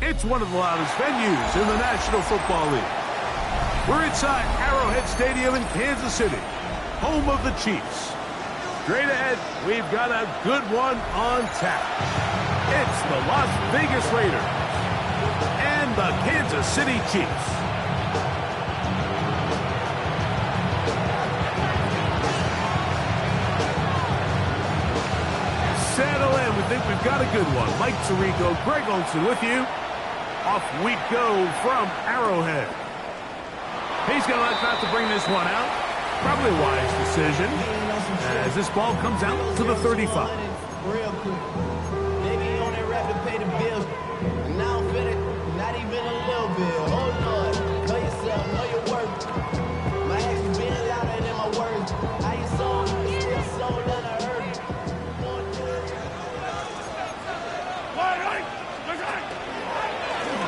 It's one of the loudest venues in the National Football League. We're inside Arrowhead Stadium in Kansas City, home of the Chiefs. Straight ahead, we've got a good one on tap. It's the Las Vegas Raiders and the Kansas City Chiefs. Settle in. We think we've got a good one. Mike Tirico, Greg Olson with you. Off we go from Arrowhead. He's going to like not to bring this one out. Probably a wise decision as this ball comes out to the 35. Real quick. Nigga, you on that rap to pay the bills. And now I'm feeling not even a little bit. Hold on. Know yourself, know your worth. My actions being louder than my words. How you sold, still sold and I heard it.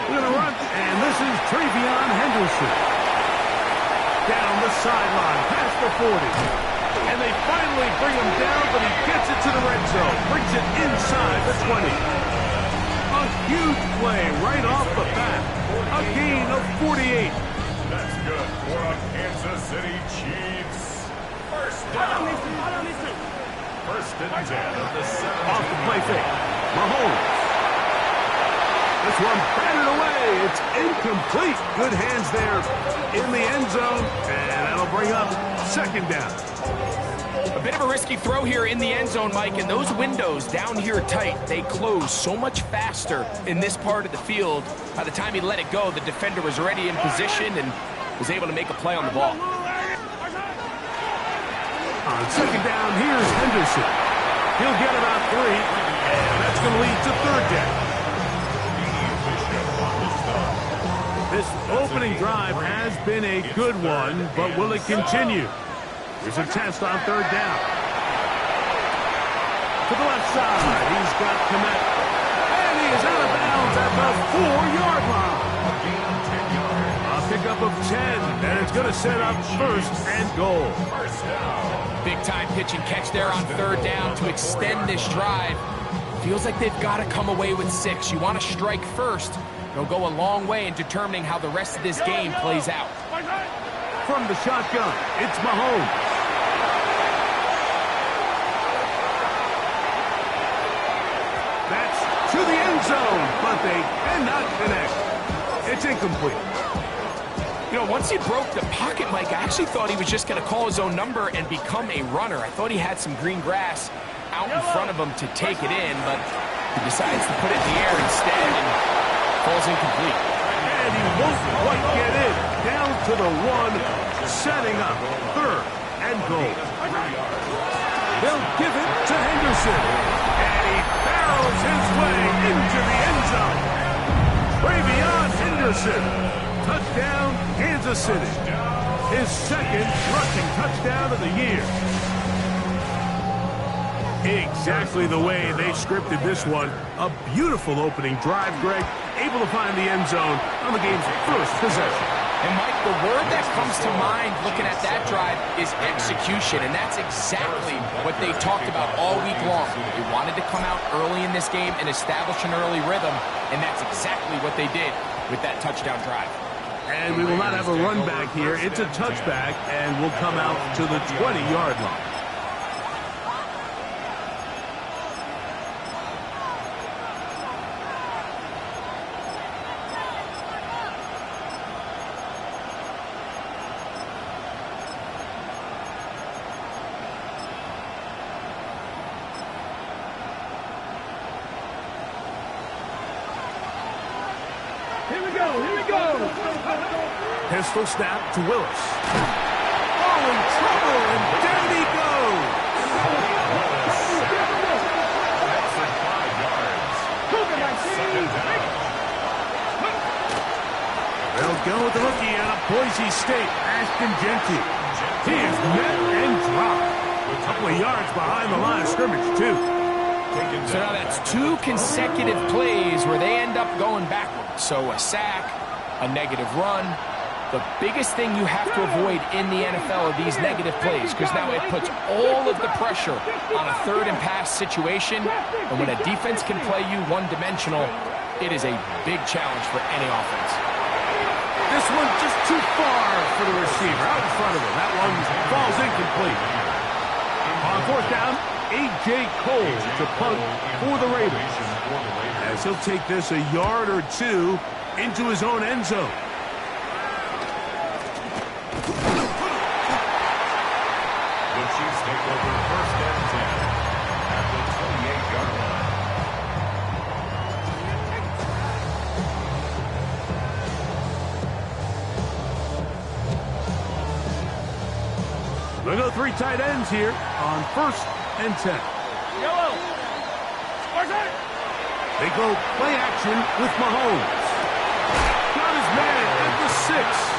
We're going to run, and this is Travion Henderson. Down the sideline, past the 40. And they finally bring him down, but he gets it to the red zone. Brings it inside the 20. A huge play right off the bat. A gain of 48. That's good. for the Kansas City Chiefs. First down. First and 10 at the 7. Off the play fake. Mahomes. This one batted away. It's incomplete. Good hands there in the end zone. And that'll bring up second down. A bit of a risky throw here in the end zone, Mike, and those windows down here tight, they close so much faster in this part of the field. By the time he let it go, the defender was already in position and was able to make a play on the ball. On second down, here's Henderson. He'll get about 3, and that's going to lead to third down. This opening drive has been a good one, but will it continue? Here's a test on third down. To the left side, he's got Kmet. And he is out of bounds at the 4-yard line. A pickup of 10, and it's going to set up first and goal. Big time pitch and catch there on third down to extend this drive. Feels like they've got to come away with 6. You want to strike first. It'll go a long way in determining how the rest of this game plays out. From the shotgun, it's Mahomes. That's to the end zone, but they cannot connect. It's incomplete. You know, once he broke the pocket, Mike, I actually thought he was just going to call his own number and become a runner. I thought he had some green grass out in front of him to take it in, but he decides to put it in the air instead and falls incomplete. And he won't quite get in. Down to the 1, setting up third and goal. They'll give it to Henderson. And he barrels his way into the end zone. Travion Henderson. Touchdown, Kansas City. His second rushing touchdown of the year. Exactly the way they scripted this one. A beautiful opening drive, Greg. Able to find the end zone on the game's first possession. And, Mike, the word that comes to mind looking at that drive is execution, and that's exactly what they talked about all week long. They wanted to come out early in this game and establish an early rhythm, and that's exactly what they did with that touchdown drive. And we will not have a run back here. It's a touchback, and we'll come out to the 20-yard line. Pistol snap to Willis. Oh, in trouble, and down he goes. They'll go with the rookie out of Boise State, Ashton Jeanty. He is met and dropped. A couple of yards behind the line of scrimmage, too. So now that's 2 consecutive plays where they end up going backwards. So a sack, a negative run. The biggest thing you have to avoid in the NFL are these negative plays, because now it puts all of the pressure on a third and pass situation. And when a defense can play you one-dimensional, it is a big challenge for any offense. This one just too far for the receiver, out in front of him. That one falls incomplete. On fourth down, A.J. Cole to punt for the Raiders, as he'll take this a yard or 2 into his own end zone. The Chiefs take over first and 10 at the 28-yard line. We'll go 3 tight ends here on first and 10. They go play action with Mahomes. Got his man at the 6.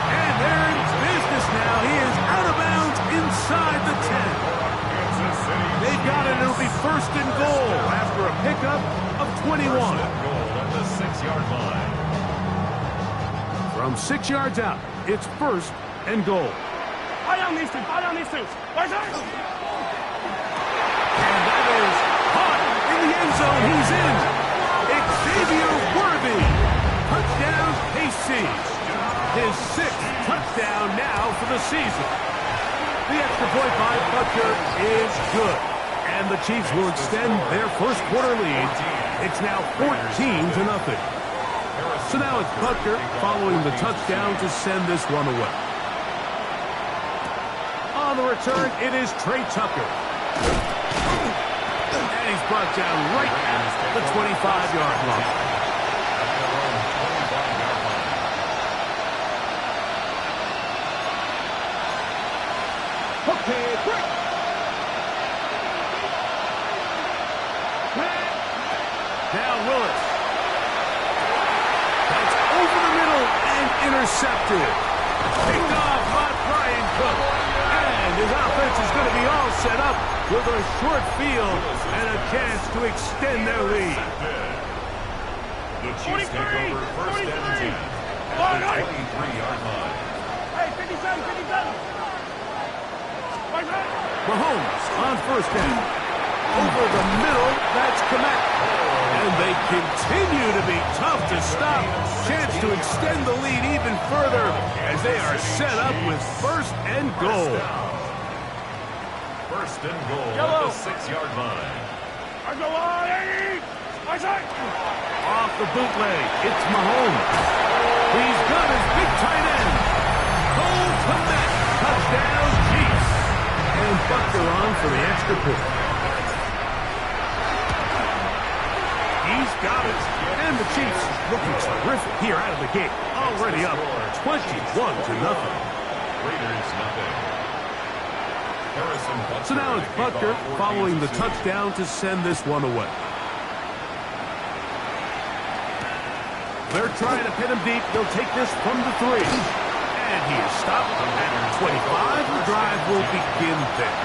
And they're in business now. He is out of bounds inside the 10. They've got it. It'll be first and goal after a pickup of 21. Goal at the 6-yard line. From 6 yards out, it's first and goal. And that is caught in the end zone. He's in. Xavier Worthy. Touchdown, KC. his 6th touchdown now for the season. The extra point by Butker is good. And the Chiefs will extend their first quarter lead. It's now 14-0. So now it's Butker following the touchdown to send this one away. On the return, it is Trey Tucker. And he's brought down right at the 25-yard line. Okay, quick. Now Willis. That's over the middle and intercepted. Picked off by Brian Cook. And his offense is going to be all set up with a short field and a chance to extend their lead. The Chiefs take over first and 10 at the 23-yard line. Hey, 57, 57. Mahomes on first down. Over the middle, that's Komet. And they continue to be tough to stop. Chance to extend the lead even further as they are set up with first and goal. First and goal at the 6-yard line. Off the bootleg, it's Mahomes. He's got his big tight end. Cole Komet. Touchdown, Chiefs. And Butker on for the extra point. He's got it. And the Chiefs looking terrific here out of the gate. Already up 21-0. Raiders nothing. So now it's Butker following the touchdown to send this one away. They're trying to pin him deep. They'll take this from the 3. And he is stopped at 25. The drive will begin there.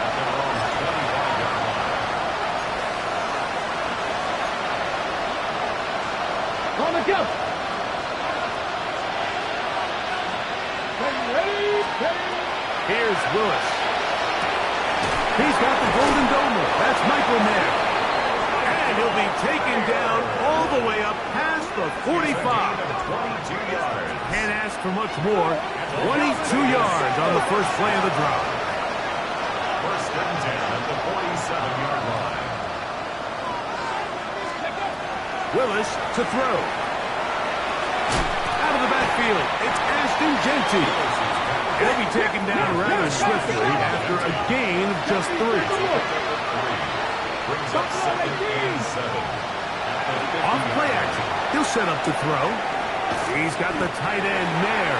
On the go. Here's Willis. He's got the golden domer. That's Michael Mayer. And he'll be taken down all the way up past the 45. 22 yards. Can't ask for much more. 22 yards on the first play of the drive. First and 10 at the 47-yard line. Willis to throw. Out of the backfield, it's Ashton Genty. He'll be taken down rather swiftly after a gain of just 3. Brings up second and 7. Off play action. He'll set up to throw. He's got the tight end Nair.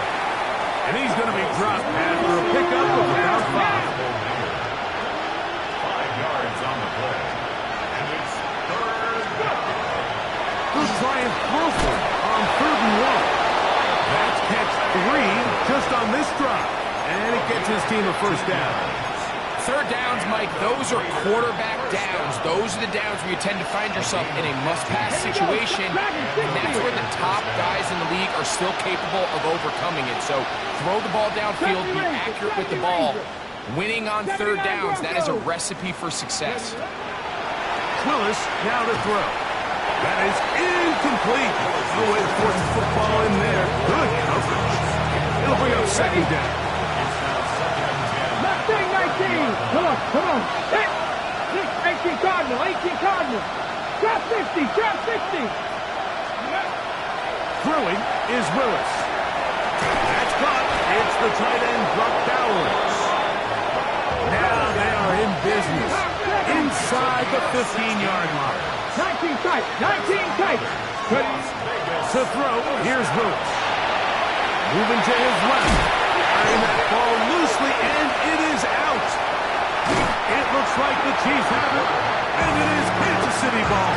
And he's going to be dropped after a pickup of about 5. 5 yards on the play. And it's third down. He'll try and Crawford on 3rd and 1. That's catch 3 just on this drive. And it gets his team a first down. Third downs, Mike, those are quarterback downs. Those are the downs where you tend to find yourself in a must-pass situation, and that's where the top guys in the league are still capable of overcoming it. So throw the ball downfield, be accurate with the ball. Winning on third downs, that is a recipe for success. Willis now to throw. That is incomplete. No way to force the football in there. Good coverage. It'll bring up second down. 19. Come on. Hit. 18 Cardinal. Drop 50. Throwing is Willis. That's caught. It's the tight end, Buck Bowers. Now they are in business. Inside the 15-yard line. 19 tight. To throw, here's Willis. Moving to his left. Firing that ball loosely, and it is out. It looks like the Chiefs have it, and it is Kansas City ball.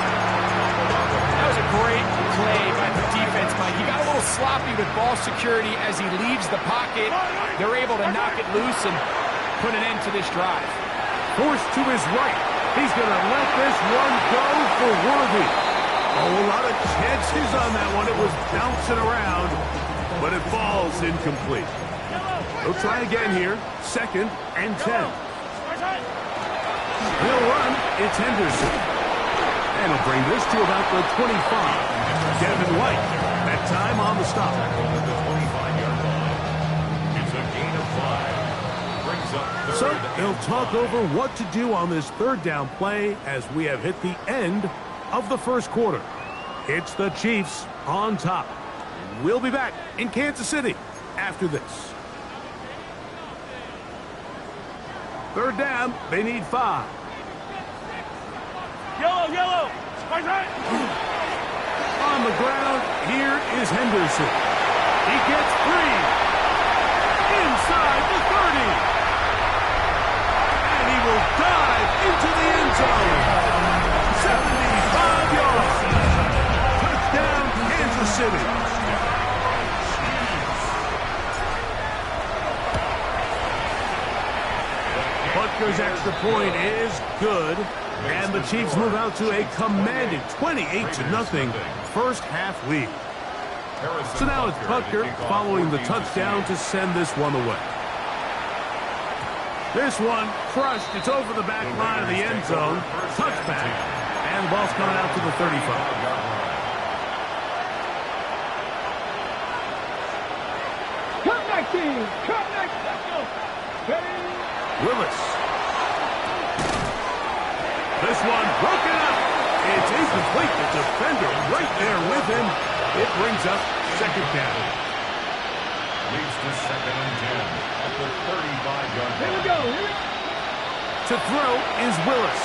That was a great play by the defense, Mike. He got a little sloppy with ball security as he leaves the pocket. They're able to knock it loose and put an end to this drive. Forced to his right. He's going to let this one go for Worthy. Oh, a lot of chances on that one. It was bouncing around, but it falls incomplete. They'll try again here. 2nd and 10. He'll run. It's Henderson. And he'll bring this to about the 25. Devin White. That time on the stop. 25-yard line. So they'll talk over what to do on this third down play as we have hit the end of the first quarter. It's the Chiefs on top. We'll be back in Kansas City after this. Third down, they need 5. Yellow. On the ground, here is Henderson. He gets 3. Inside the 30. And he will dive into the end zone. 75 yards. Touchdown, Kansas City. Butker's extra point is good. And the Chiefs move out to a commanding 28-0 first half lead. So now it's Butker following the touchdown to send this one away. This one crushed. It's over the back line of the end zone. Touchback. And the ball's coming out to the 35. Cut 19. Cut 19. Willis. This one broken up. It's incomplete. The defender right there with him. It brings up second down. Leads to 2nd and 10 at the 35-yard line. Here we go. To throw is Willis.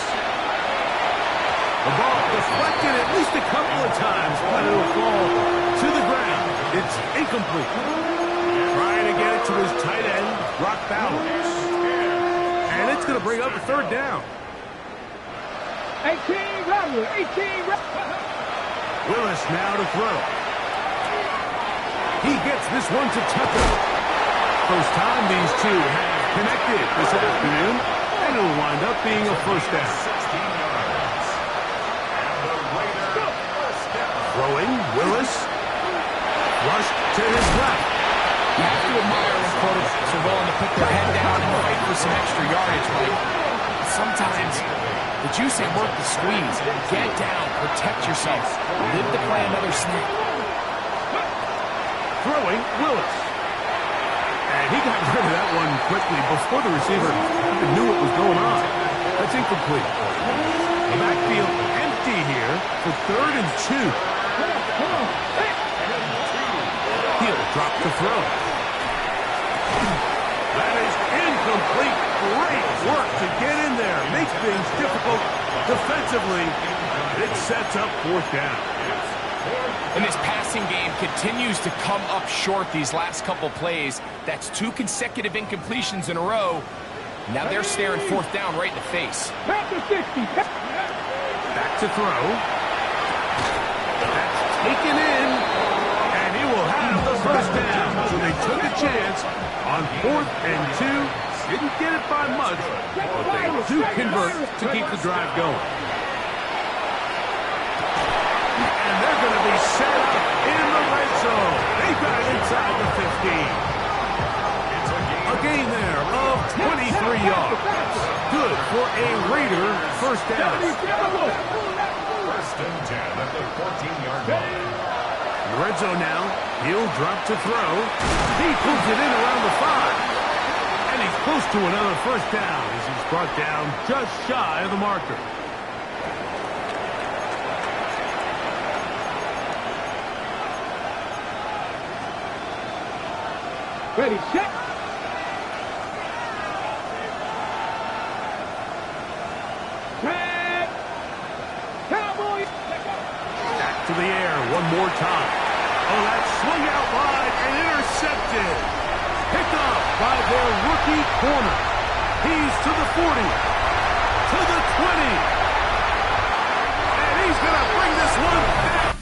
The ball deflected at least a couple of times, but it will fall to the ground. It's incomplete. Trying to get it to his tight end, Brock Bowers. And it's going to bring up a third down. 18 Rattler. 18 Rattler. Willis now to throw. He gets this one to Tucker. First time these two have connected this afternoon, and it'll wind up being a first down. 16 yards. And the Raider first down. Throwing, Willis. Rush to his left. You have to admire when quarterbacks are willing to put their head down and fight for some extra yardage, Mike. Sometimes the juice ain't worth the squeeze. Get down, protect yourself, live to play another snap. Throwing, Willis. And he got rid of that one quickly before the receiver even knew what was going on. That's incomplete. The backfield empty here for 3rd and 2. He'll drop the throw. That is incomplete. Great work to get in there. Make things difficult defensively. It sets up 4th down. And this passing game continues to come up short these last couple plays. That's 2 consecutive incompletions in a row. Now they're staring 4th down right in the face. Back to 60. Back to throw. That's taken in. And he will have the first down. So they took a chance on 4th and 2. Didn't get it by much, but they do convert to keep the drive going. And they're going to be set up in the red zone. They got it inside the 15. A gain there of 23 yards. Good for a Raider first down. First and 10 at the 14-yard line. Red zone now. He'll drop to throw. He pulls it in around the 5. And he's close to another first down as he's brought down just shy of the marker. Ready, set. Set. Cowboys. Back to the air one more time. Oh, that swung out wide and intercepted. Picked up by their rookie corner. He's to the 40, to the 20. And he's going to bring this one back.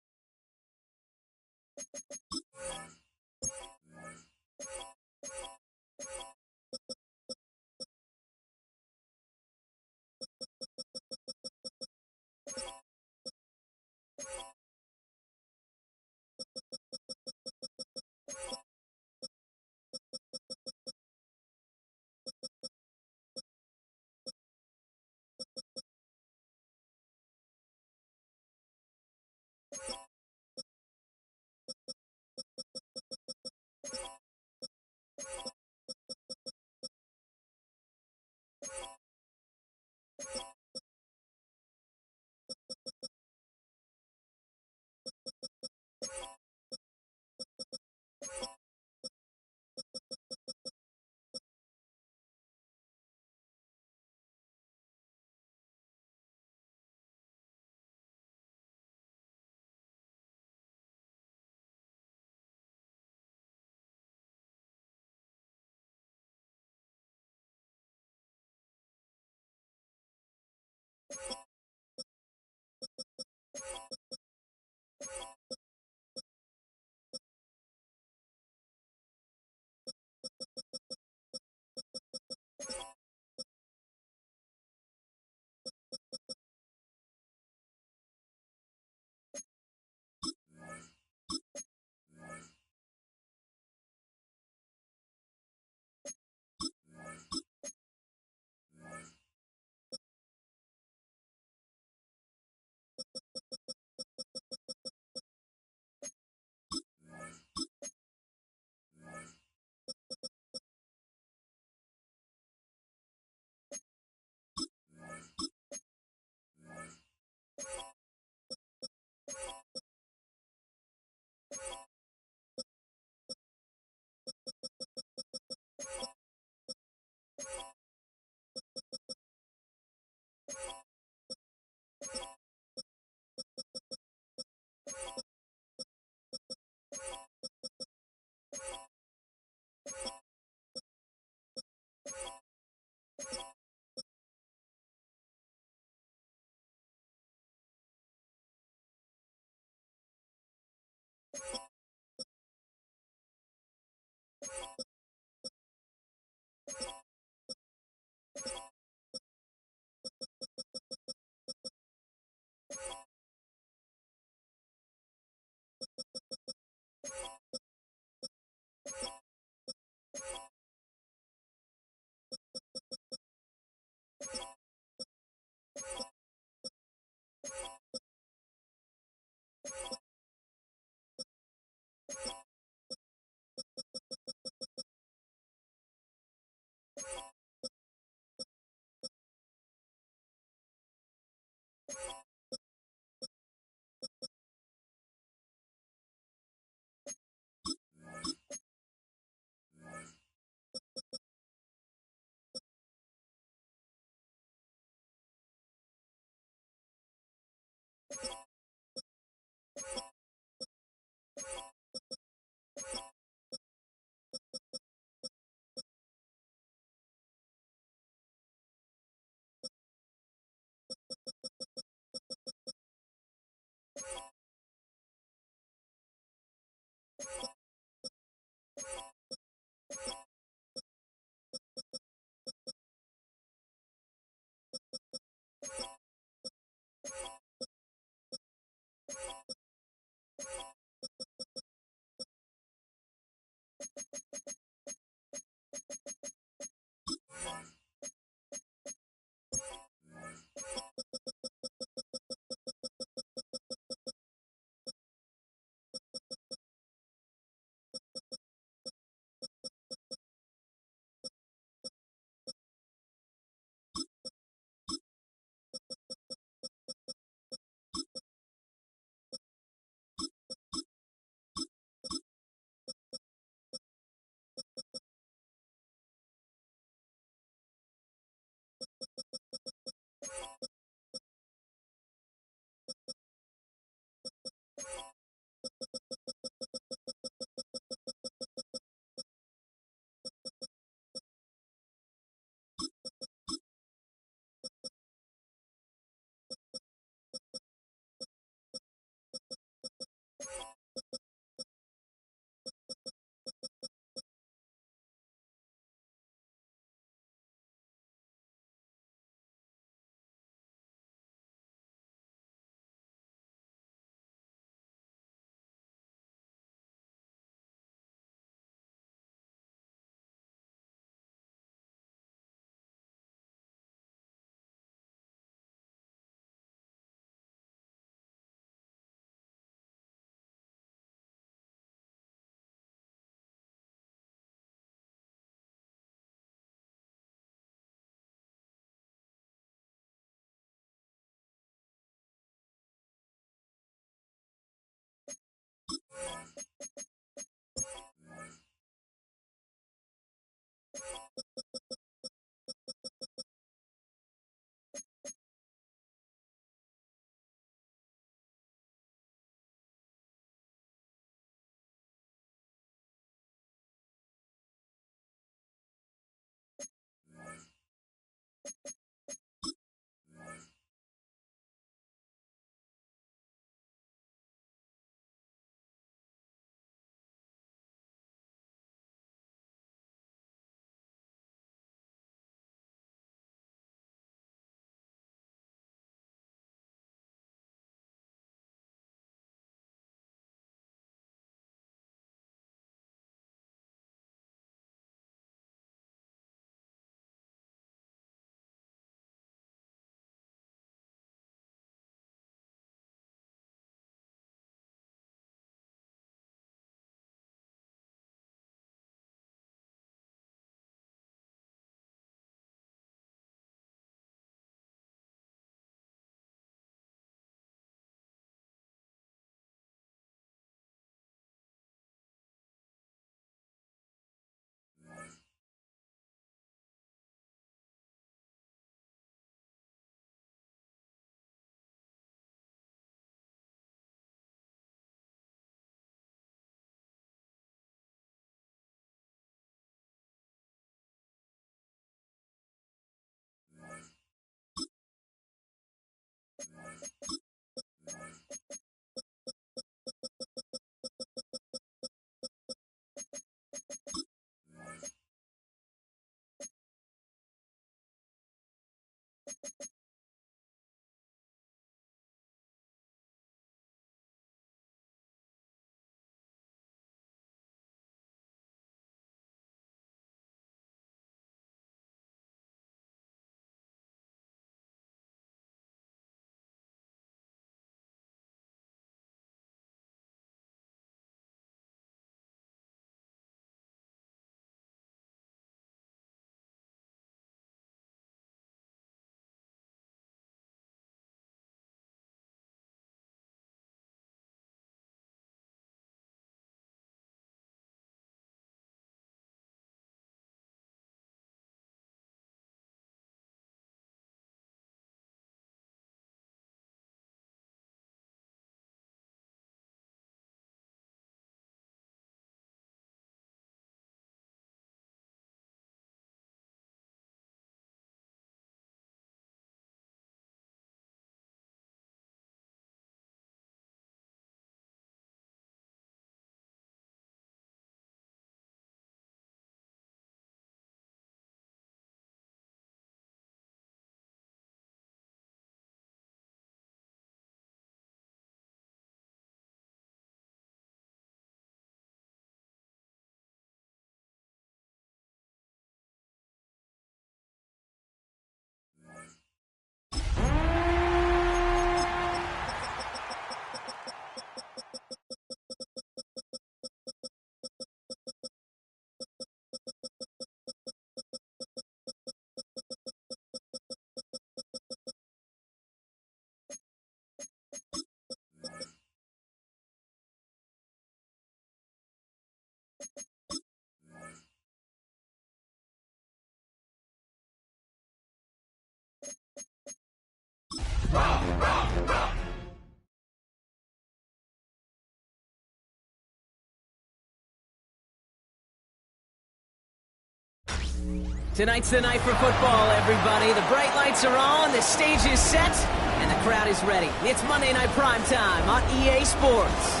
Tonight's the night for football, everybody. The bright lights are on, the stage is set, and the crowd is ready. It's Monday Night Primetime on EA Sports.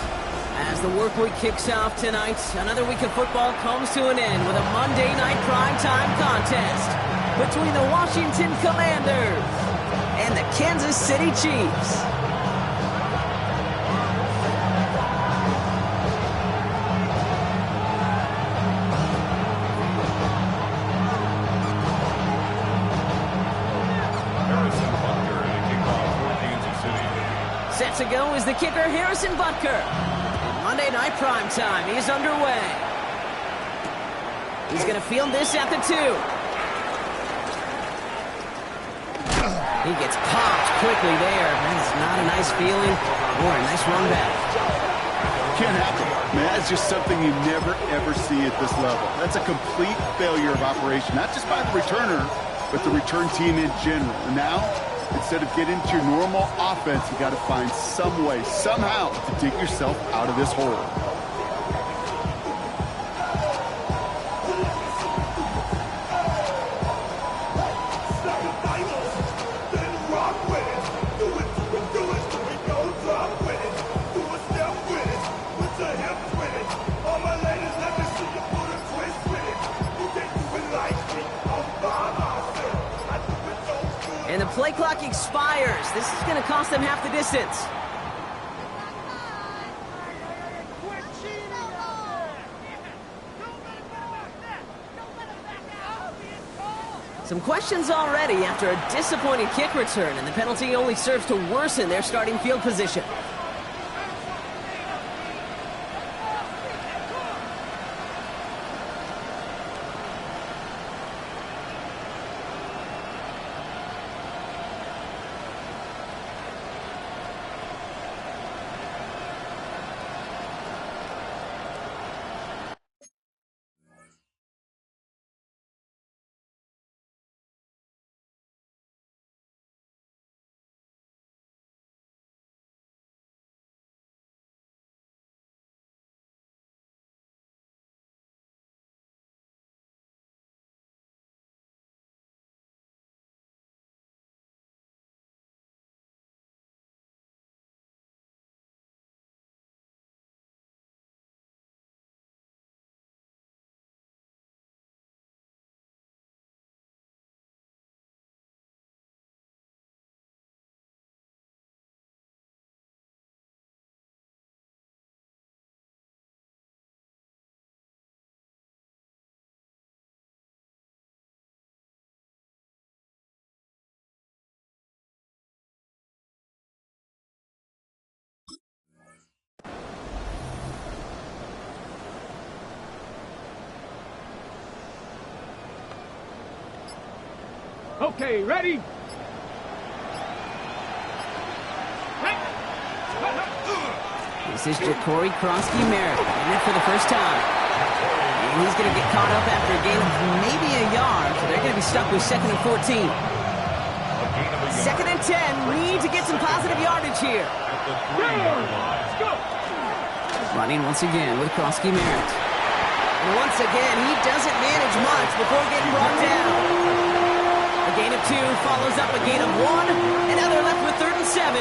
As the work week kicks off tonight, another week of football comes to an end with a Monday Night Primetime contest between the Washington Commanders and the Kansas City Chiefs. Set to go is the kicker, Harrison Butker. And Monday Night Primetime is underway. He's going to field this at the 2. He gets popped quickly there. That's not a nice feeling or a nice run back. Can't happen. Man, that's just something you never, ever see at this level. That's a complete failure of operation, not just by the returner, but the return team in general. And now, instead of getting into your normal offense, you got to find some way, somehow, to dig yourself out of this hole. And the play clock expires. This is going to cost them half the distance. Some questions already after a disappointing kick return, and the penalty only serves to worsen their starting field position. Okay, ready? This is Ja'Cory Krosky-Merritt, in it for the first time. And he's going to get caught up after a gain of maybe a yard, so they're going to be stuck with 2nd and 14. 2nd and 10, need to get some positive yardage here. Let's go! Running once again with Krosky-Merritt. And once again, he doesn't manage much before getting brought down. A gain of 2 follows up a gain of 1, and now they're left with 3rd and 7.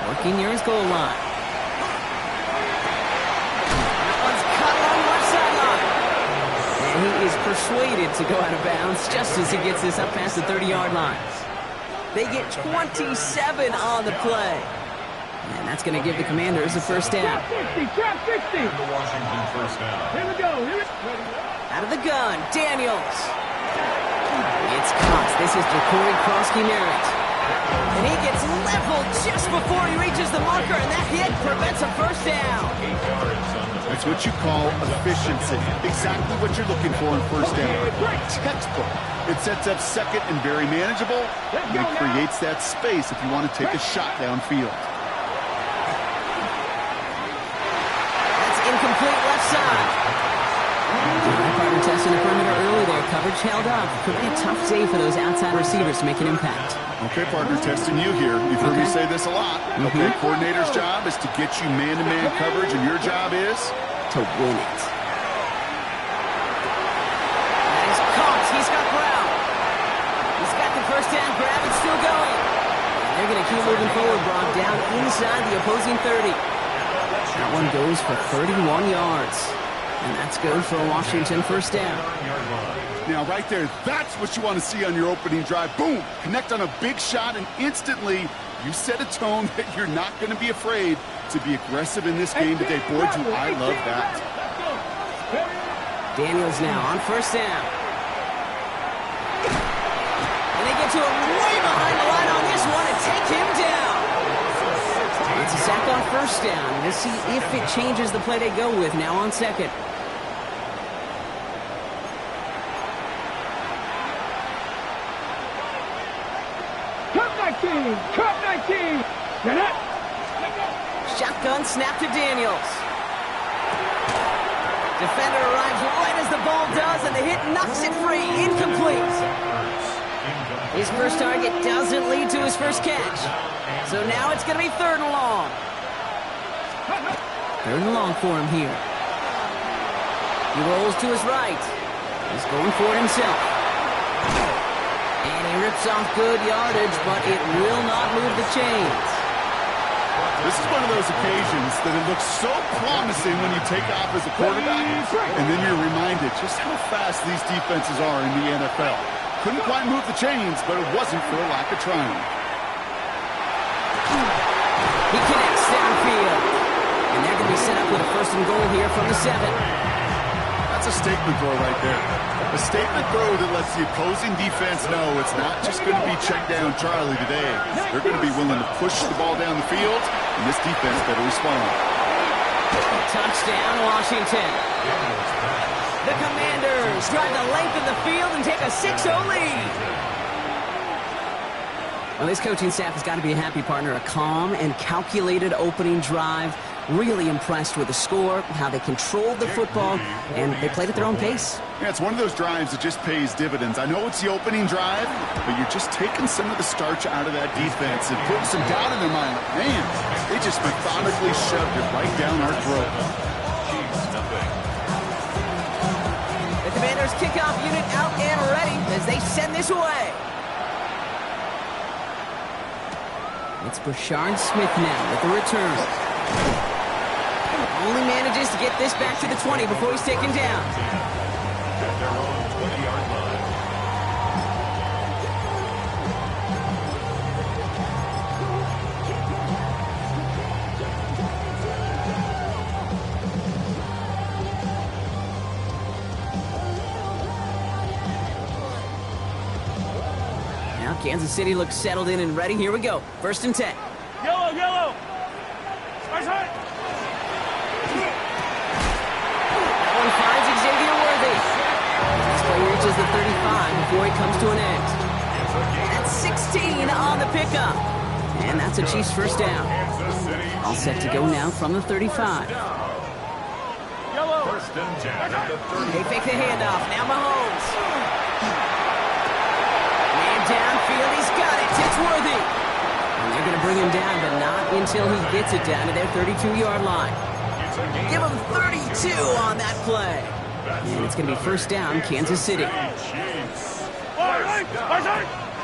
Working near his goal line. That one's cut along the left sideline. And he is persuaded to go out of bounds just as he gets this up past the 30-yard line. They get 27 on the play. And that's going to give the Commanders a first down. Trap 60! The Washington first down. Here we go. Out of the gun, Daniels. It's caught. This is Ja'Cory Krosky-Merritt. And he gets leveled just before he reaches the marker, and that hit prevents a first down. That's what you call efficiency. Exactly what you're looking for in first down. Textbook. It sets up second and very manageable, and it creates that space if you want to take a shot downfield. Incomplete left side. Partner testing the perimeter early there, coverage held up. Could be a tough day for those outside receivers to make an impact. Okay, partner, testing you here. You've heard me say this a lot. Okay, coordinator's job is to get you man-to-man coverage, and your job is to win it. That is caught. He's got ground. He's got the first down grab. It's still going. And they're going to keep moving forward, Brock, down inside the opposing 30. That one goes for 31 yards. And that's good for a Washington first down. Now, right there, that's what you want to see on your opening drive. Boom! Connect on a big shot, and instantly you set a tone that you're not going to be afraid to be aggressive in this game today. Boy, do I love that. Daniels now on first down. And they get to him way behind the line on this one and take him down. It's a sack on first down. We'll see if it changes the play they go with now on second. Cut 19! Shotgun snap to Daniels. Defender arrives right as the ball does, and the hit knocks it free. Incomplete. His first target doesn't lead to his first catch. So now it's going to be third and long. Third and long for him here. He rolls to his right. He's going for it himself. And he rips off good yardage, but it will not move the chains. This is one of those occasions that it looks so promising when you take off as a quarterback, and then you're reminded just how fast these defenses are in the NFL. Couldn't quite move the chains, but it wasn't for a lack of trying. He connects downfield. And they're going to be set up with a first and goal here from the 7. That's a statement throw right there. A statement throw that lets the opposing defense know it's not just going to be check down Charlie today. They're going to be willing to push the ball down the field, and this defense better respond. Touchdown, Washington. The Commanders drive the length of the field and take a 6-0 lead. Well, this coaching staff has got to be a happy partner. A calm and calculated opening drive. Really impressed with the score, how they controlled the football, and they played at their own pace. Yeah, it's one of those drives that just pays dividends. I know it's the opening drive, but you're just taking some of the starch out of that defense and putting some doubt in their mind. Like, man, they just methodically shoved it right down our throat. The Commanders' kickoff unit out and ready as they send this away. It's Brashard Smith now with the return. Only manages to get this back to the 20 before he's taken down. At their own 20-yard line. Now Kansas City looks settled in and ready. Here we go. First and 10. Yellow, yellow! Right side! That one finds Xavier Worthy. This play reaches the 35 before he comes to an end. That's 16 on the pickup. And that's a Chiefs first down. All set to go now from the 35. Yellow! First and 10 at the 30. They fake the handoff. Now Mahomes. Man downfield. He's got it. It's Worthy. And they're going to bring him down, but not until he gets it down to their 32-yard line. Give him 32 on that play. And it's going to be first down, Kansas City. They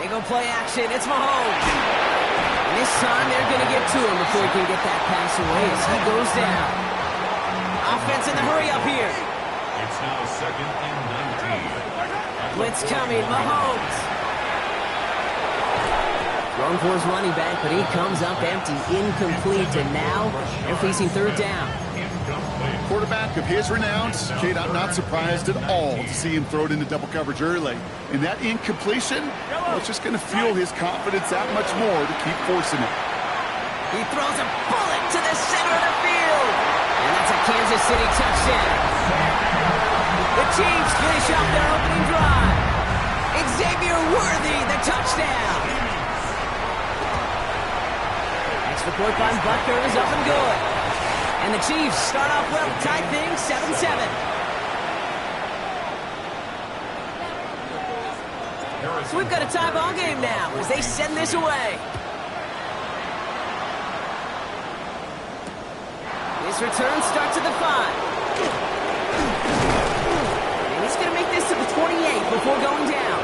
go play action. It's Mahomes. And this time they're going to get to him before he can get that pass away as he goes down. Offense in the hurry up here. It's now second and 19. Blitz coming. Mahomes. Throwing for his running back, but he comes up empty, incomplete, and now they're facing third down. Quarterback of his renown, Kate, I'm not surprised at all to see him throw it into double coverage early. And that incompletion, well, it's just going to fuel his confidence that much more to keep forcing it. He throws a bullet to the center of the field. And that's a Kansas City touchdown. The Chiefs finish off their opening drive. Xavier Worthy, the touchdown. The point by Butker is up and good. And the Chiefs start off well, tie things 7-7. So we've got a tie ball game now as they send this away. This return starts at the 5. And he's going to make this to the 28 before going down.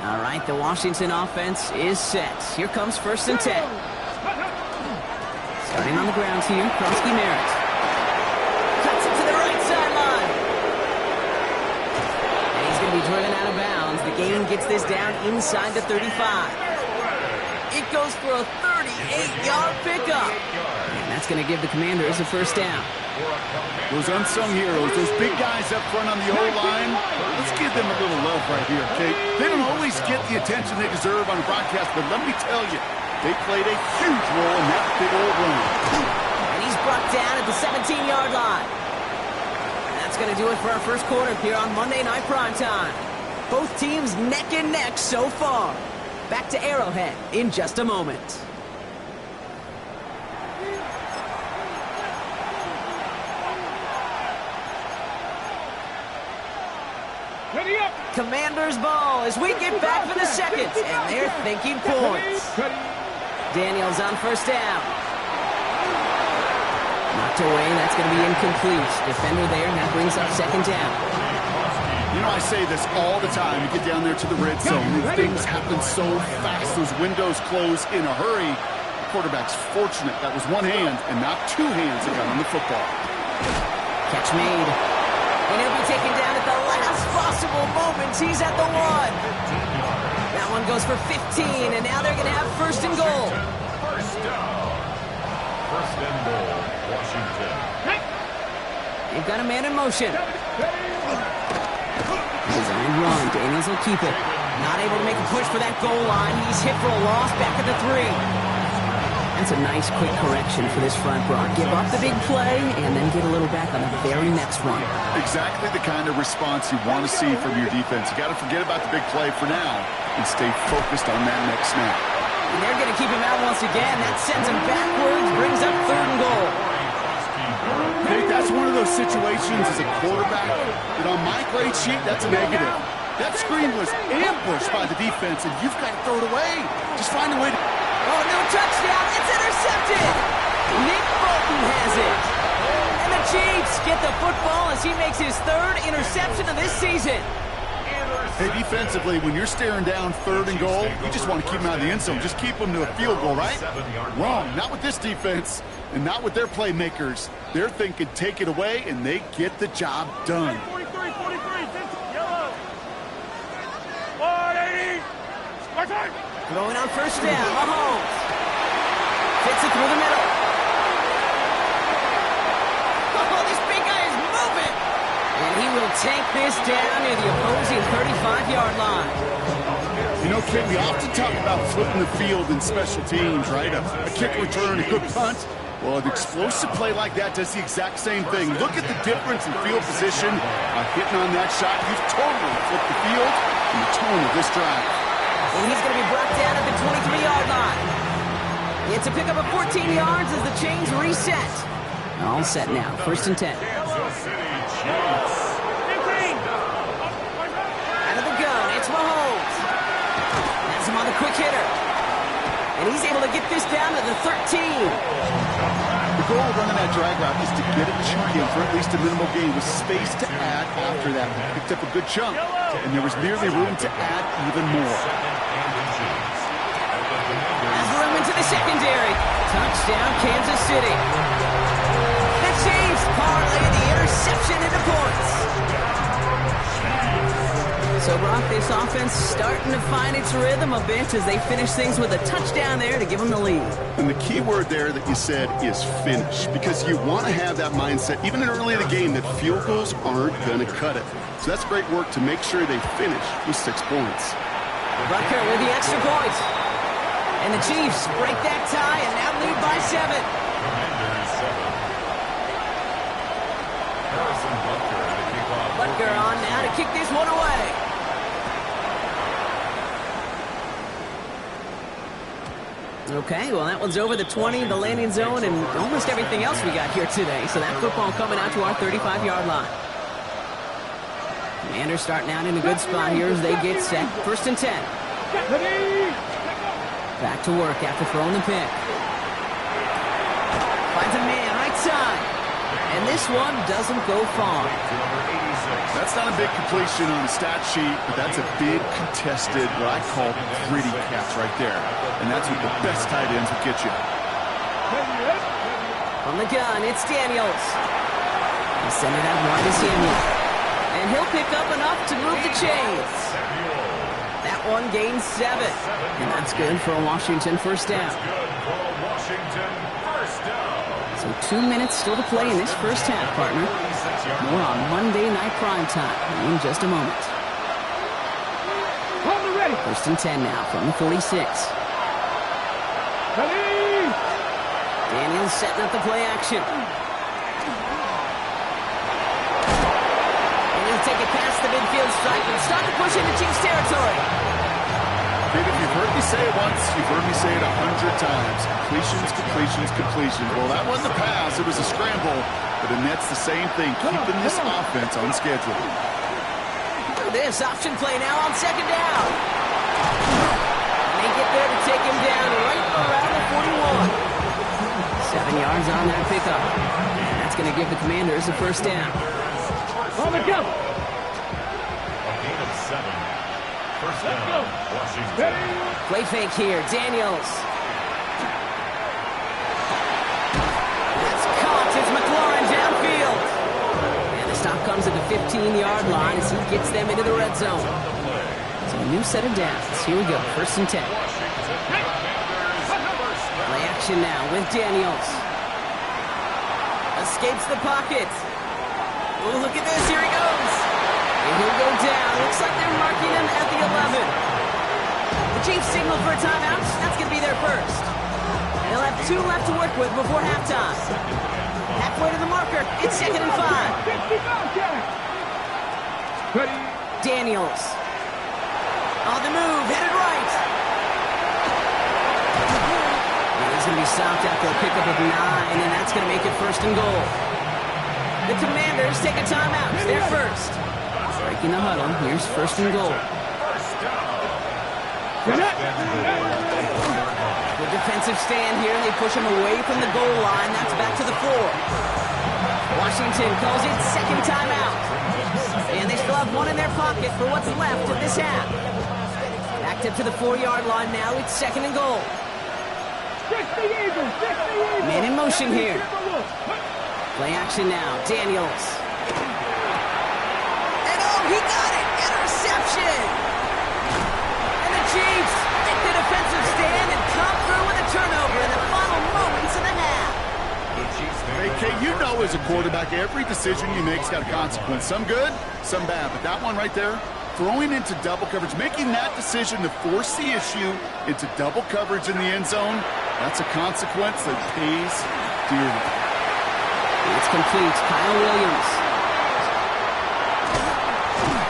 All right, the Washington offense is set. Here comes 1st and 10. Starting on the ground here, Kronsky Merritt. Cuts it to the right sideline. And he's going to be driven out of bounds. The game gets this down inside the 35. It goes for a 38-yard pickup. And that's going to give the Commanders a 1st down. Those unsung heroes, those big guys up front on the O-line, let's give them a little love right here, okay? They don't always get the attention they deserve on the broadcast, but let me tell you, they played a huge role in that big old run. And he's brought down at the 17-yard line. And that's going to do it for our first quarter here on Monday Night Primetime. Both teams neck and neck so far. Back to Arrowhead in just a moment. Ready up. Commanders ball as we get back for the second. And they're thinking points. Daniels on 1st down. Knocked away, that's going to be incomplete. Defender there, and that brings up 2nd down. You know, I say this all the time. You get down there to the red zone, and things happen so fast. Those windows close in a hurry. The quarterback's fortunate. That was one hand and not two hands that got on the football. Catch made. And he'll be taken down at the last possible moment. He's at the 1. That one goes for 15, and now they're going to have 1st and goal. 1st down. 1st and goal, Washington. They've got a man in motion. Design run. Daniels will keep it. Not able to make a push for that goal line. He's hit for a loss back at the 3. That's a nice quick correction for this front row. Give up the big play and then get a little back on the very next one. Exactly the kind of response you want to see from your defense. You got to forget about the big play for now and stay focused on that next snap. And they're going to keep him out once again. That sends him backwards, brings up 3rd and goal. Hey, that's one of those situations as a quarterback that on my grade sheet, that's a negative. That screen was ambushed by the defense, and you've got to throw it away. Just find a way to... Oh, no touchdown. It's intercepted. Nick Bolton has it. And the Chiefs get the football as he makes his 3rd interception of this season. Hey, defensively, when you're staring down 3rd and goal, you just want to keep them out of the end zone. Just keep them to a field goal, right? Wrong. Not with this defense and not with their playmakers. They're thinking take it away, and they get the job done. 43, 43, yellow. 180. My time. Throwing on 1st down, Mahomes. Fits it through the middle. Oh, this big guy is moving. And he will take this down near the opposing 35-yard line. You know, Kid, we often talk about flipping the field in special teams, right? A kick return, a good punt. Well, an explosive play like that does the exact same thing. Look at the difference in field position. Hitting on that shot, you've totally flipped the field and the tone of this drive. And he's going to be brought down at the 23-yard line. It's a pickup of 14 yards as the chains reset. All set now. 1st and 10. Kansas City Chiefs. 15. Out of the gun, it's Mahomes. Has him on the quick hitter. And he's able to get this down to the 13. The goal of running that drag route is to get a chunk in for at least a minimal gain with space to add after that. He picked up a good chunk, and there was nearly room to add even more. Has room into the secondary. Touchdown, Kansas City. The Chiefs parlay the interception into points. So, Brock, this offense starting to find its rhythm a bit as they finish things with a touchdown there to give them the lead. And the key word there that you said is finish, because you want to have that mindset, even early in the game, that field goals aren't going to cut it. So that's great work to make sure they finish with 6 points. Rucker with the extra point. And the Chiefs break that tie and now lead by 7. Commanders 7. Harrison Butker to kick off. Butker on now to kick this one away. Okay, well, that one's over the 20, the landing zone, and almost everything else we got here today. So that football coming out to our 35-yard line. Commanders starting out in a good spot here as they get set. 1st and 10. Back to work after throwing the pick. Finds a man, right side. And this one doesn't go far. That's not a big completion on the stat sheet, but that's a big contested, what I call gritty catch right there. And that's what the best tight ends will get you. From the gun, it's Daniels. He's sending out wide to Samuel. And he'll pick up enough to move the chains. That one gains 7. And that's good for a Washington first down. So 2 minutes still to play in this first half, partner. More on Monday Night Primetime in just a moment. 1st and 10 now from the 46. Daniels setting up the play action. And he'll take it past the midfield stripe and start to push into Chiefs territory. If you've heard me say it once, you've heard me say it 100 times. Completions, completions, completions. Well, that wasn't a pass. It was a scramble. But the net's the same thing, keeping this offense on schedule. This option play now on 2nd down. And they get there to take him down right around the 41. 7 yards on that pickup. And that's going to give the Commanders a first down. On the go. A gain of 7. First down, Washington. Play fake here, Daniels. That's caught. It's McLaurin downfield. And the stop comes at the 15-yard line as he gets them into the red zone. So a new set of downs. Here we go, 1st and 10. Play action now with Daniels. Escapes the pocket. Oh, look at this. Here he goes. And he'll go down. Looks like they're marking him at the 11. The Chiefs signal for a timeout. That's going to be their first. And they'll have 2 left to work with before halftime. Halfway to the marker. It's 2nd and 5. Daniels. On the move. Headed right. And he's going to be stopped after a pickup of 9, and that's going to make it 1st and goal. The Commanders take a timeout. They're first. Breaking the huddle. Here's 1st and goal. Good defensive stand here, and they push him away from the goal line. That's back to the 4. Washington calls it 2nd timeout. And they still have 1 in their pocket for what's left of this half. Backed up to the 4-yard line now. It's 2nd and goal. Man in motion here. Play action now. Daniels. And oh, he got it! Interception! And the Chiefs make the defensive stand and come through with a turnover in the final moments of the half. Hey, Kay, you know as a quarterback, every decision you make's got a consequence. Some good, some bad. But that one right there, throwing into double coverage, making that decision to force the issue into double coverage in the end zone, that's a consequence that pays dearly. It's complete. Kyle Williams.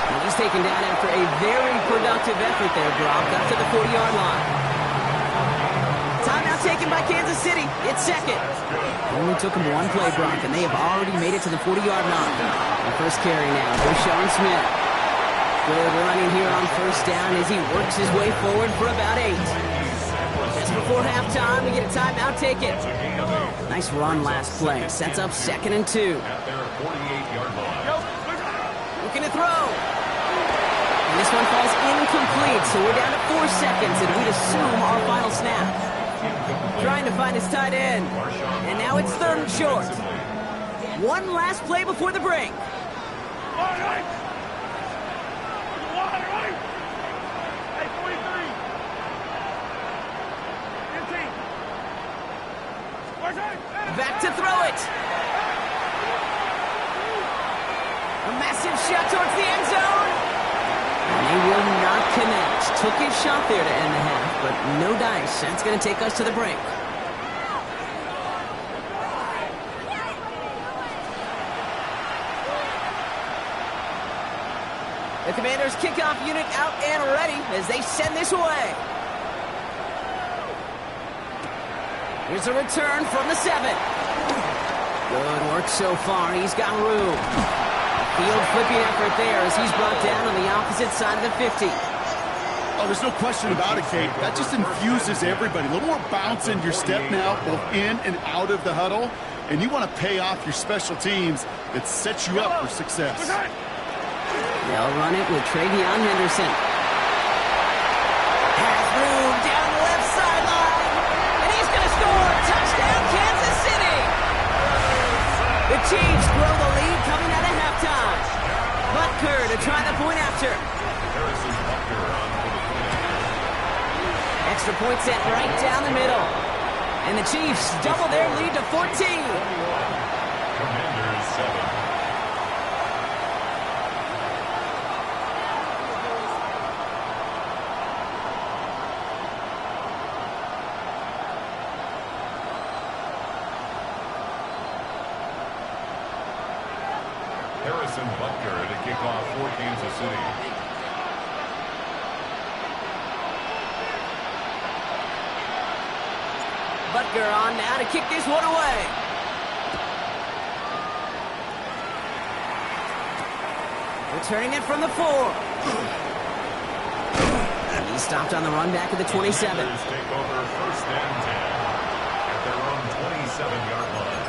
And he's taken down after a very productive effort there, Brock, up to the 40-yard line. Timeout taken by Kansas City. It's 2nd. Only took him 1 play, Brock, and they have already made it to the 40-yard line. The first carry now, Deshaun Smith. Good running here on 1st down as he works his way forward for about 8. Just before halftime, we get a timeout taken. Nice run last play. Sets up 2nd and 2. Looking to throw. And this one falls incomplete, so we're down to 4 seconds, and we'd assume our final snap. Trying to find his tight end. And now it's 3rd and short. 1 last play before the break. Back to throw it. A massive shot towards the end zone. And they will not connect. Took his shot there to end the half, but no dice. That's going to take us to the break. The Commanders' kickoff unit out and ready as they send this away. Here's a return from the 7. Good work so far. He's got room. Field flipping effort there as he's brought down on the opposite side of the 50. Oh, there's no question about it, Kate. That just infuses everybody. A little more bounce in your step now, both in and out of the huddle. And you want to pay off your special teams that sets you up for success. They'll run it with Travion Henderson. Has room down the left sideline. And he's going to score. Touchdown, Kansas City. The Chiefs grow the lead coming out of halftime. Butker to try the point after. Extra point set right down the middle. And the Chiefs double their lead to 14. Commanders 7. Harrison Butker to kick off for Kansas City. Butker on now to kick this one away. Returning it from the 4. He's stopped on the run back at the 27. Take over first and 10 at their own 27-yard line.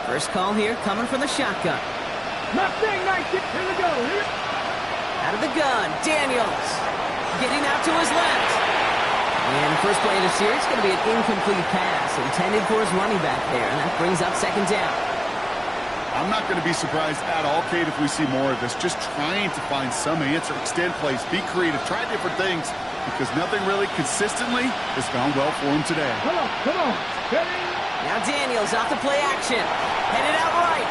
First call here coming from the shotgun. Mustang 19. Here we go. Out of the gun, Daniels. Getting out to his left. And the first play of the series is going to be an incomplete pass intended for his running back there, and that brings up second down. I'm not going to be surprised at all, Kate, if we see more of this. Just trying to find some answer, extend plays, be creative, try different things, because nothing really consistently has gone well for him today. Come on. Ready? Now Daniels off the play action. Headed out right.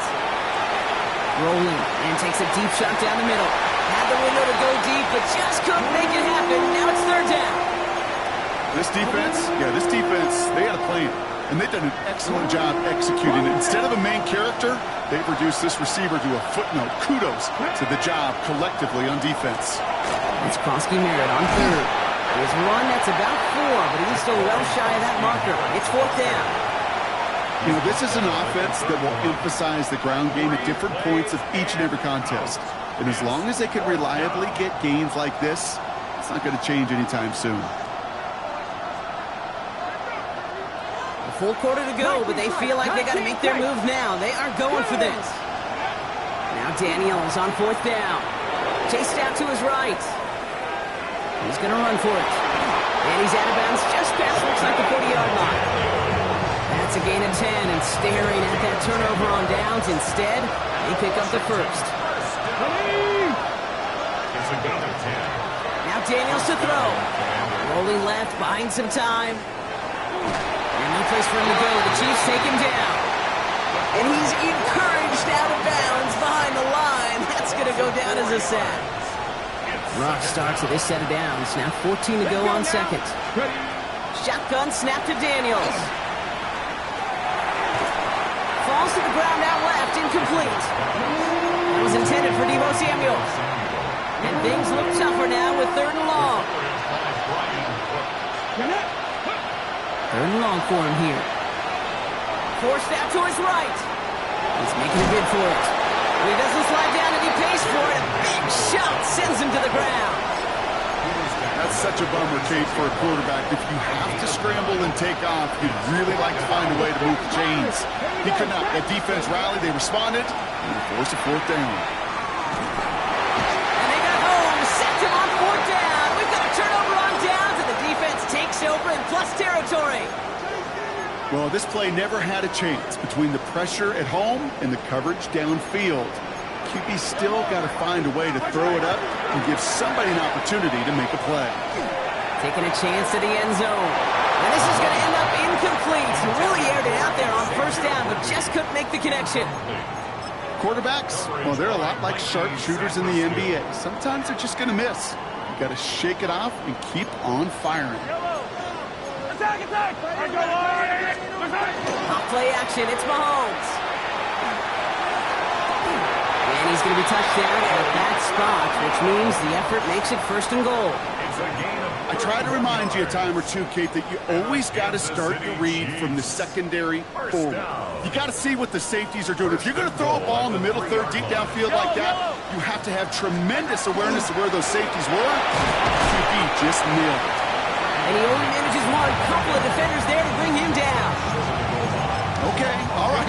Rolling and takes a deep shot down the middle. Had the window to go deep, but just couldn't make it happen. Now it's third down. This defense, they got a plan, and they've done an excellent job executing it. Instead of a main character, they've reduced this receiver to a footnote. Kudos to the job collectively on defense. It's Kronsky Merritt on third. His run, that's about 4, but he's still well shy of that marker. It's fourth down. You know, this is an offense that will emphasize the ground game at different points of each and every contest. And as long as they can reliably get gains like this, it's not going to change anytime soon. Full quarter to go, but they feel like they got to make their move now. They are going for this. Now Daniels on fourth down. Chased out to his right. He's going to run for it. And he's out of bounds just past, looks like the 40-yard line. That's a gain of 10, and staring at that turnover on downs. Instead, they pick up the first. It's a gain of 10. Now Daniels to throw. Rolling left, buying some time. And no place for him to go. The Chiefs take him down. And he's encouraged out of bounds behind the line. That's going to go down as a sack. Rough starts at this set of downs. Now 14 to go on second. Shotgun snap to Daniels. Falls to the ground out left. Incomplete. That was intended for Deebo Samuel. And things look tougher now with third and long. Third and long for him here. Forced out to his right. He's making a bid for it. But he doesn't slide down and he pays for it. A big shot sends him to the ground. That's such a bummer, Kate, for a quarterback. If you have to scramble and take off, you'd really like to find a way to move the chains. He could not. That defense rallied. They responded. And they forced a fourth down. And they got home. Sacked him on fourth down. We've got a turnover on downs, and the defense takes over in plus territory. Well, this play never had a chance between the pressure at home and the coverage downfield. QB still got to find a way to throw it up and give somebody an opportunity to make a play. Taking a chance to the end zone. And this is going to end up incomplete. He really aired it out there on first down, but just couldn't make the connection. Quarterbacks, well, they're a lot like sharpshooters in the NBA. Sometimes they're just going to miss. You got to shake it off and keep on firing. Off play action, it's Mahomes. And And he's going to be touched down at that spot, which means the effort makes it 1st and goal. It's a gain of I try to remind you a time or two, Kate, that you always got to start your read from the secondary forward. You got to see what the safeties are doing. If you're going to throw a ball in the middle third, deep downfield like that, you have to have tremendous awareness of where those safeties were. QB just nailed it. And he only manages one. Couple of defenders there to bring him down. Okay, all right.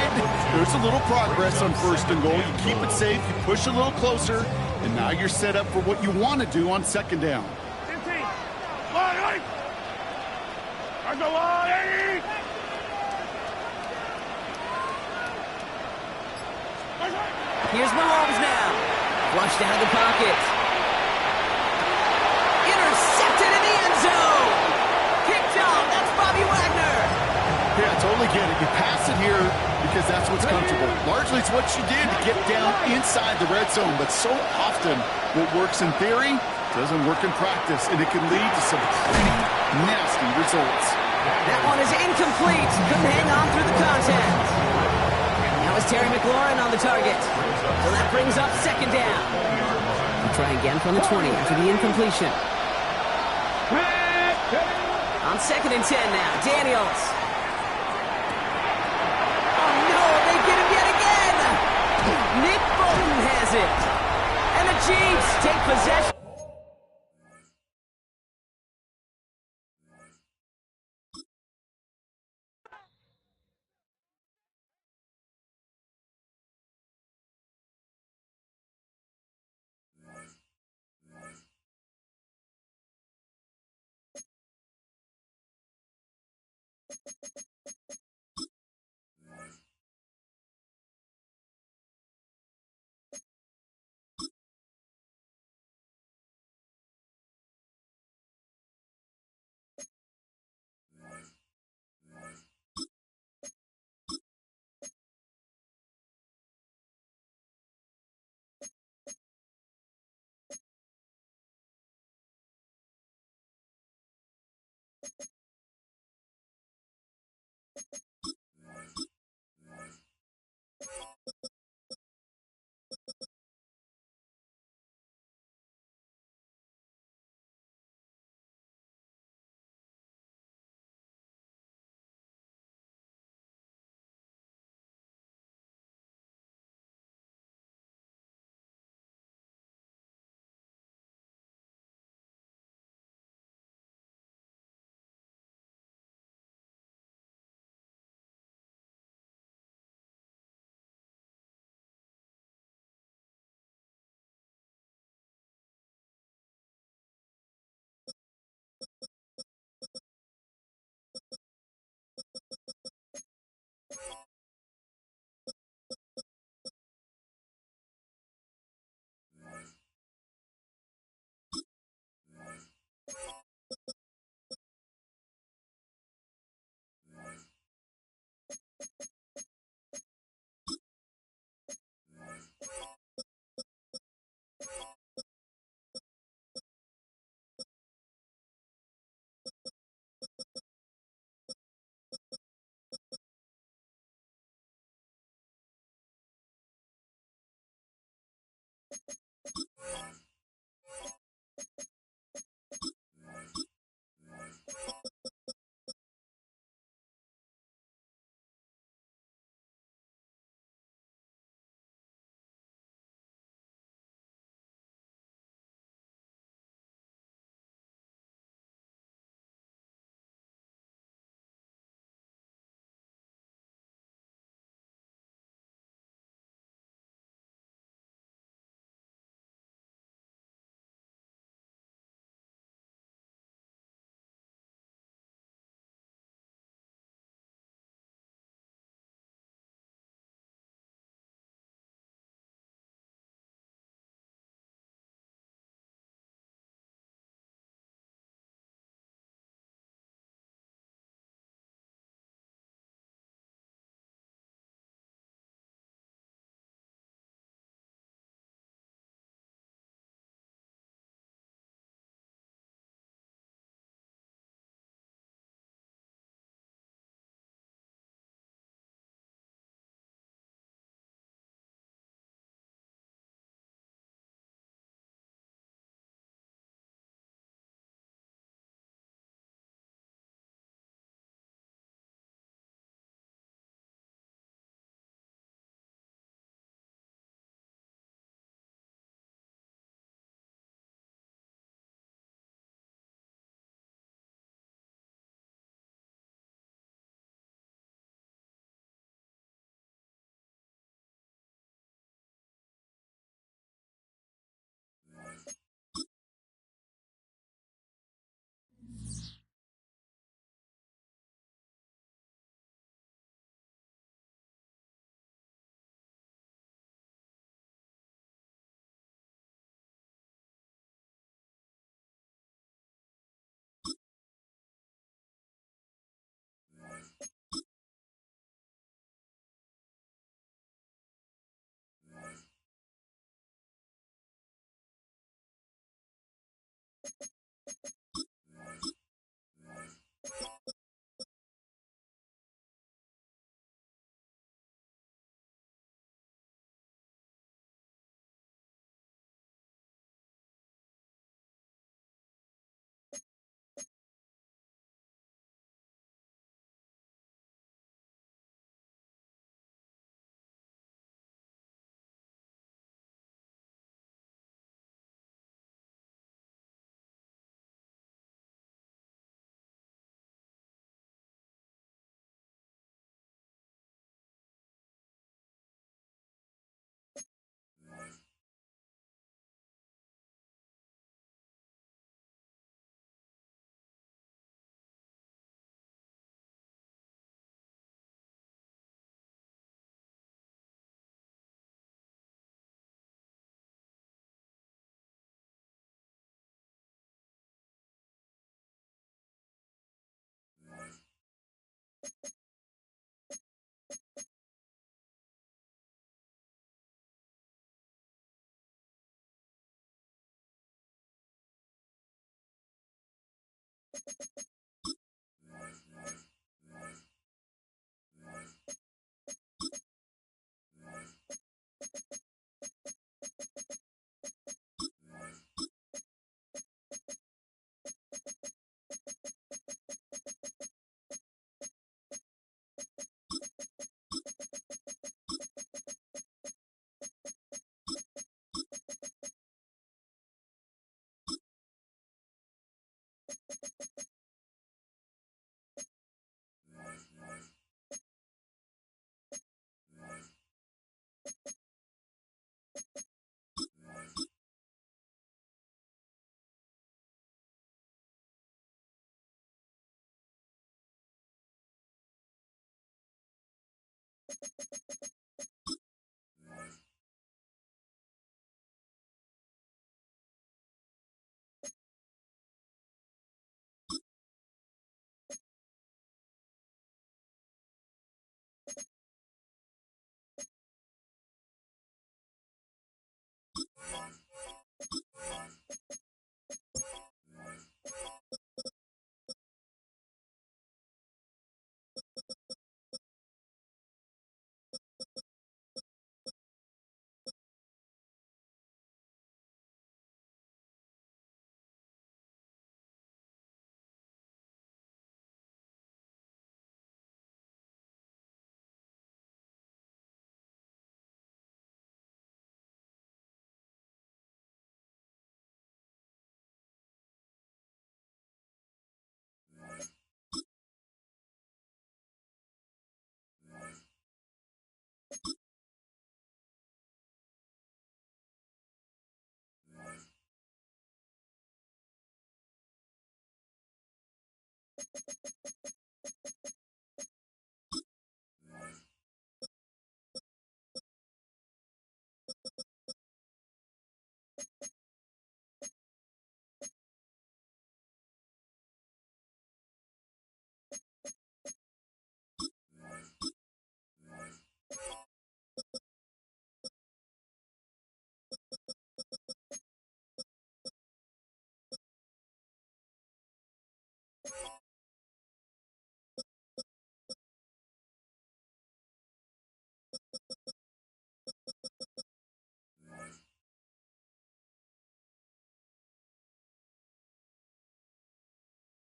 There's a little progress on 1st and goal. You keep it safe, you push a little closer, and now you're set up for what you want to do on 2nd down. Here's Mahomes now. Flushed out of the pocket. Intercepted in the end zone. Picked off. That's Bobby Wagner. Yeah, I totally get it. You pass it here because that's what's comfortable. Largely, it's what you did to get down inside the red zone. But so often, what works in theory doesn't work in practice, and it can lead to some pretty nasty results. That one is incomplete. Couldn't hang on through the contact. Now it's Terry McLaurin on the target. So that brings up 2nd down. We'll try again from the 20 after the incompletion. On 2nd and 10 now, Daniels. Oh no, they get him yet again. Nick Bowden has it. And the Chiefs take possession.